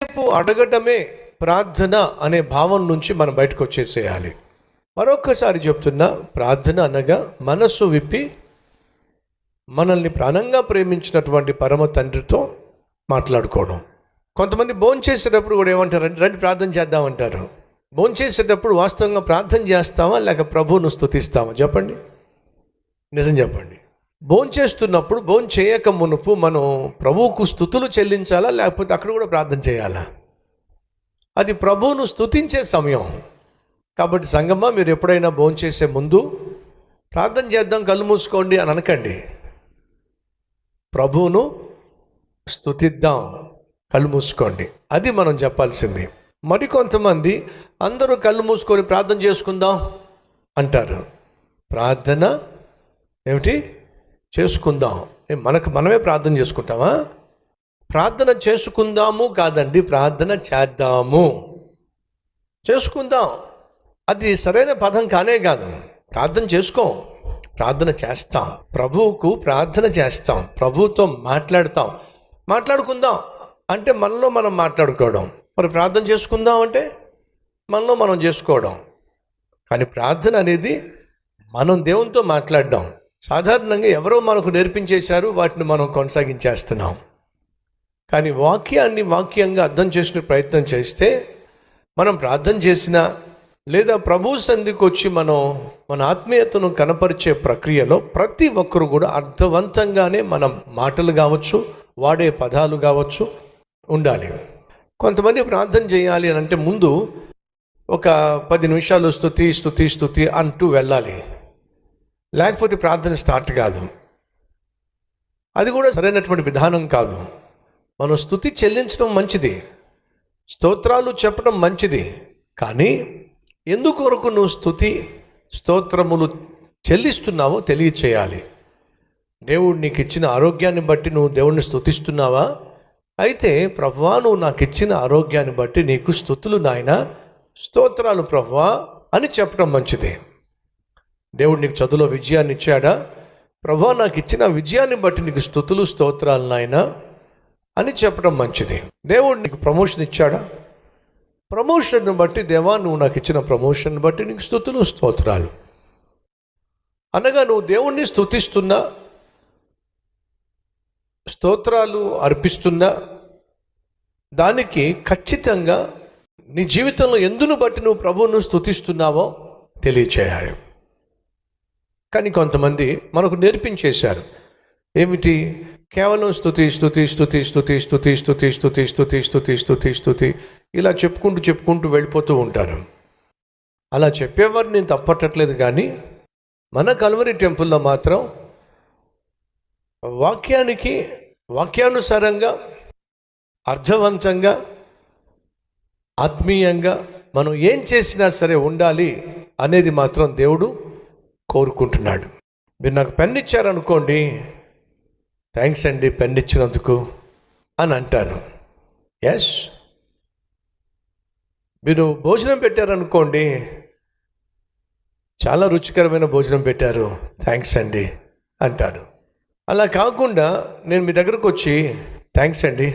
ఎంతసేపు అడగటమే ప్రార్థన అనే భావం నుంచి మనం బయటకు వచ్చేసేయాలి. మరొక్కసారి చెప్తున్నా, ప్రార్థన అనగా మనస్సు విప్పి మనల్ని ప్రాణంగా ప్రేమించినటువంటి పరమ తండ్రితో మాట్లాడుకోవడం. కొంతమంది భోంచేసేటప్పుడు కూడా ఏమంటారంటే రండి ప్రార్థన చేద్దామంటారు. భోంచేసేటప్పుడు వాస్తవంగా ప్రార్థన చేస్తామా లేక ప్రభువును స్తుతిస్తామా? చెప్పండి, నిజం చెప్పండి. భోంచేస్తున్నప్పుడు భోంచేయక మునుపు మనం ప్రభువుకు స్తుతులు చెల్లించాలా లేకపోతే అక్కడ కూడా ప్రార్థన చేయాలా? అది ప్రభువును స్తుతించే సమయం. కాబట్టి సంగమా, మీరు ఎప్పుడైనా భోంచేసే ముందు ప్రార్థన చేద్దాం కళ్ళు మూసుకోండి అని అనకండి. ప్రభువును స్తుతిద్దాం కళ్ళు మూసుకోండి, అది మనం చెప్పాల్సింది. మరికొంతమంది అందరూ కళ్ళు మూసుకొని ప్రార్థన చేసుకుందాం అంటారు. ప్రార్థన ఏమిటి? చేసుకుందాం. మనమే ప్రార్థన చేసుకుంటామా? ప్రార్థన చేసుకుందాము కాదండి, ప్రార్థన చేద్దాము. చేసుకుందాం అది సరైన పదం కానే కాదు. ప్రార్థన చేసుకోం, ప్రార్థన చేస్తాం. ప్రభువుకు ప్రార్థన చేస్తాం, ప్రభువుతో మాట్లాడుకుందాం అంటే మనలో మనం మాట్లాడుకోవడం. మరి ప్రార్థన చేసుకుందాం అంటే మనలో మనం చేసుకోవడం. కానీ ప్రార్థన అనేది మనం దేవునితో మాట్లాడడం. సాధారణంగా ఎవరో మనకు నేర్పించేశారు, వాటిని మనం కొనసాగించేస్తున్నాం. కానీ వాక్యంగా అర్థం చేసుకునే ప్రయత్నం చేస్తే, మనం ప్రార్థన చేసినా లేదా ప్రభు సన్నిధికి వచ్చి మన ఆత్మీయతను కనపరిచే ప్రక్రియలో ప్రతి ఒక్కరు కూడా అర్థవంతంగానే మన మాటలు కావచ్చు, వాడే పదాలు కావచ్చు ఉండాలి. కొంతమంది ప్రార్థన చేయాలి అని అంటే ముందు ఒక 10 నిమిషాలు స్తుతి అంటూ వెళ్ళాలి, లేకపోతే ప్రార్థన స్టార్ట్ కాదు. అది కూడా సరైనటువంటి విధానం కాదు. మనం స్తుతి చెల్లించడం మంచిది, స్తోత్రాలు చెప్పడం మంచిది. కానీ ఎందుకొరకు నువ్వు స్తోత్రములు చెల్లిస్తున్నావో తెలియచేయాలి. దేవుడు నీకు ఇచ్చిన ఆరోగ్యాన్ని బట్టి నువ్వు దేవుడిని స్తుతిస్తున్నావా? అయితే ప్రభువా, నువ్వు నాకు ఇచ్చిన ఆరోగ్యాన్ని బట్టి నీకు స్తుతులు నాయనా, స్తోత్రాలు ప్రభువా అని చెప్పడం మంచిది. దేవుడు నీకు చదువులో విజయాన్ని ఇచ్చాడా? ప్రభువా, నాకు ఇచ్చిన విజయాన్ని బట్టి నీకు స్తుతులు స్తోత్రాలు నాయనా అని చెప్పడం మంచిది. దేవుడు నీకు ప్రమోషన్ ఇచ్చాడా? ప్రమోషన్ను బట్టి దేవా, నువ్వు నాకు ఇచ్చిన ప్రమోషన్ బట్టి నీకు స్తుతులు స్తోత్రాలు అనగా నువ్వు దేవుణ్ణి స్తుతిస్తున్నా, స్తోత్రాలు అర్పిస్తున్నా, దానికి ఖచ్చితంగా నీ జీవితంలో ఎందును బట్టి నువ్వు ప్రభువును స్తుతిస్తున్నావో తెలియచేయాలి. కానీ కొంతమంది మనకు నేర్పించేశారు ఏమిటి? కేవలం స్తుతి ఇలా చెప్పుకుంటూ వెళ్ళిపోతూ ఉంటారు. అలా చెప్పేవారు నేను తప్పట్టట్లేదు. కానీ మన కల్వరి టెంపుల్లో మాత్రం వాక్యానుసారంగా అర్థవంతంగా ఆత్మీయంగా మనం ఏం చేసినా సరే ఉండాలి అనేది మాత్రం దేవుడు కోరుకుంటున్నాడు. మీరు నాకు పెన్ ఇచ్చారనుకోండి, థ్యాంక్స్ అండి పెన్ ఇచ్చినందుకు అని అంటాను. ఎస్. మీరు భోజనం పెట్టారనుకోండి, చాలా రుచికరమైన భోజనం పెట్టారు, థ్యాంక్స్ అండి అంటారు. అలా కాకుండా నేను మీ దగ్గరకు వచ్చి థ్యాంక్స్ అండి,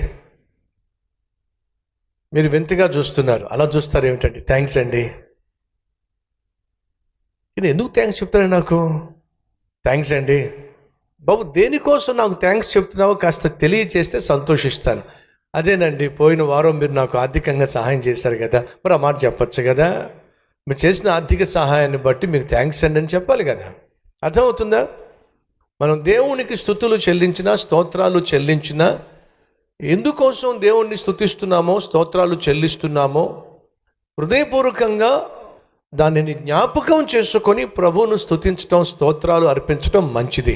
మీరు వింతగా చూస్తున్నారు, అలా చూస్తారు ఏమిటండి, థ్యాంక్స్ అండి. ఇది ఎందుకు థ్యాంక్స్ చెప్తారు నాకు? థ్యాంక్స్ అండి బాబు, దేనికోసం నాకు థ్యాంక్స్ చెప్తున్నావో కాస్త తెలియచేస్తే సంతోషిస్తాను. అదేనండి, పోయిన వారం మీరు నాకు ఆర్థికంగా సహాయం చేశారు కదా, మరి ఆ మాట చెప్పచ్చు కదా. మీరు చేసిన ఆర్థిక సహాయాన్ని బట్టి మీకు థ్యాంక్స్ అండి అని చెప్పాలి కదా. అర్థమవుతుందా? మనం దేవునికి స్తుతులు చెల్లించినా, స్తోత్రాలు చెల్లించినా, ఎందుకోసం దేవుణ్ణి స్తుతిస్తున్నామో, స్తోత్రాలు చెల్లిస్తున్నామో హృదయపూర్వకంగా దానిని జ్ఞాపకం చేసుకొని ప్రభువును స్తుతించడం, స్తోత్రాలు అర్పించడం మంచిది.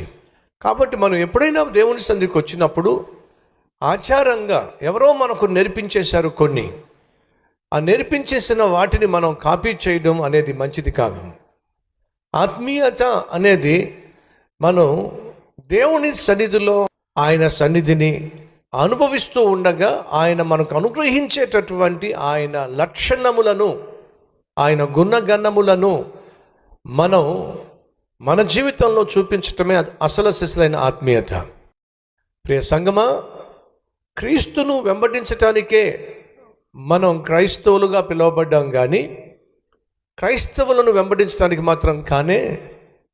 కాబట్టి మనం ఎప్పుడైనా దేవుని సన్నిధికి వచ్చినప్పుడు ఆచారంగా ఎవరో మనకు నేర్పించేశారు కొన్ని, ఆ నేర్పించేసిన వాటిని మనం కాపీ చేయడం అనేది మంచిది కాదు. ఆత్మీయత అనేది మనం దేవుని సన్నిధిలో ఆయన సన్నిధిని అనుభవిస్తూ ఉండగా ఆయన మనకు అనుగ్రహించేటటువంటి ఆయన లక్షణములను, ఆయన గుణగణములను మనం మన జీవితంలో చూపించటమే అసలు సిసలైన ఆత్మీయత. ప్రియ సంగమా, క్రీస్తును వెంబడించటానికే మనం క్రైస్తవులుగా పిలువబడ్డాం కానీ క్రైస్తవులను వెంబడించడానికి మాత్రం కానే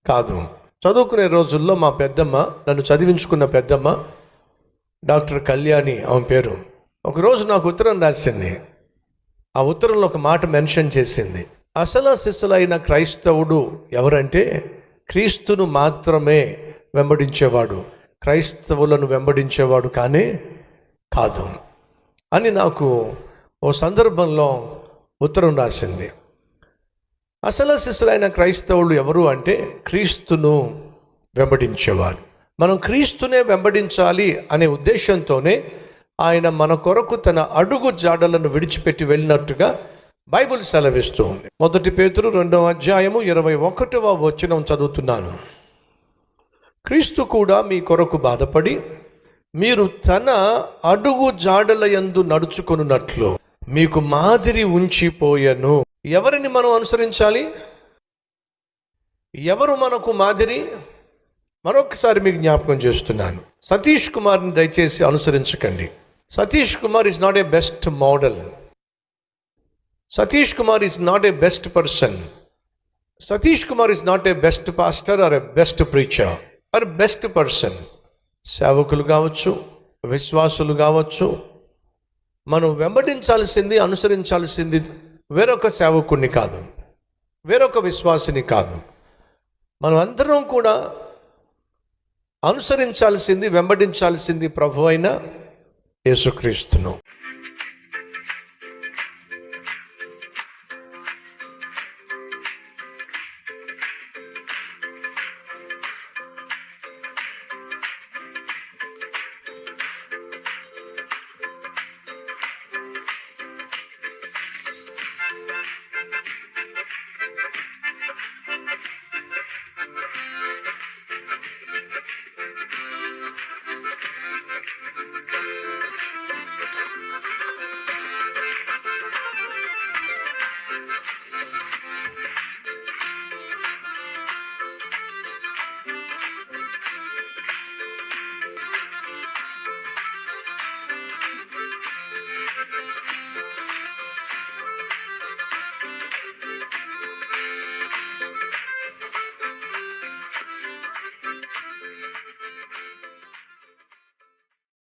కాదు. చదువుకునే రోజుల్లో మా పెద్దమ్మ, నన్ను చదివించుకున్న పెద్దమ్మ డాక్టర్ కళ్యాణి ఆమె పేరు, ఒకరోజు నాకు ఉత్తరం రాసింది. ఆ ఉత్తరంలో ఒక మాట మెన్షన్ చేసింది. అసలు సిసలైన క్రైస్తవుడు ఎవరంటే క్రీస్తును మాత్రమే వెంబడించేవాడు, క్రైస్తవులను వెంబడించేవాడు కానే కాదు అని నాకు ఓ సందర్భంలో ఉత్తరం రాసింది. అసలు సిసలైన క్రైస్తవులు ఎవరు అంటే క్రీస్తును వెంబడించేవారు. మనం క్రీస్తునే వెంబడించాలి అనే ఉద్దేశంతోనే ఆయన మన కొరకు తన అడుగు జాడలను విడిచిపెట్టి వెళ్ళినట్టుగా బైబిల్ సెలవిస్తూ ఉంది. 1 పేతురు 2వ అధ్యాయము 21వ వచనం చదువుతున్నాను. క్రీస్తు కూడా మీ కొరకు బాధపడి మీరు తన అడుగు జాడల యందు నడుచుకొనున్నట్లు మీకు మాదిరి ఉంచిపోయెను. ఎవరిని మనం అనుసరించాలి? ఎవరు మనకు మాదిరి? మరొకసారి మీకు జ్ఞాపకం చేస్తున్నాను. సతీష్ కుమార్ని దయచేసి అనుసరించకండి. Satish Kumar is not a best model. Satish Kumar is not a best person. Satish Kumar is not a best pastor or a best preacher or best person. సేవకులు కావచ్చు, విశ్వాసులు కావచ్చు, మనం వెంబడించాల్సింది, అనుసరించాల్సింది వేరొక సేవకుడిని కాదు, వేరొక విశ్వాసిని కాదు. మనం అందరం కూడా అనుసరించాల్సింది, వెంబడించాల్సింది ప్రభు అయిన యేసుక్రీస్తును.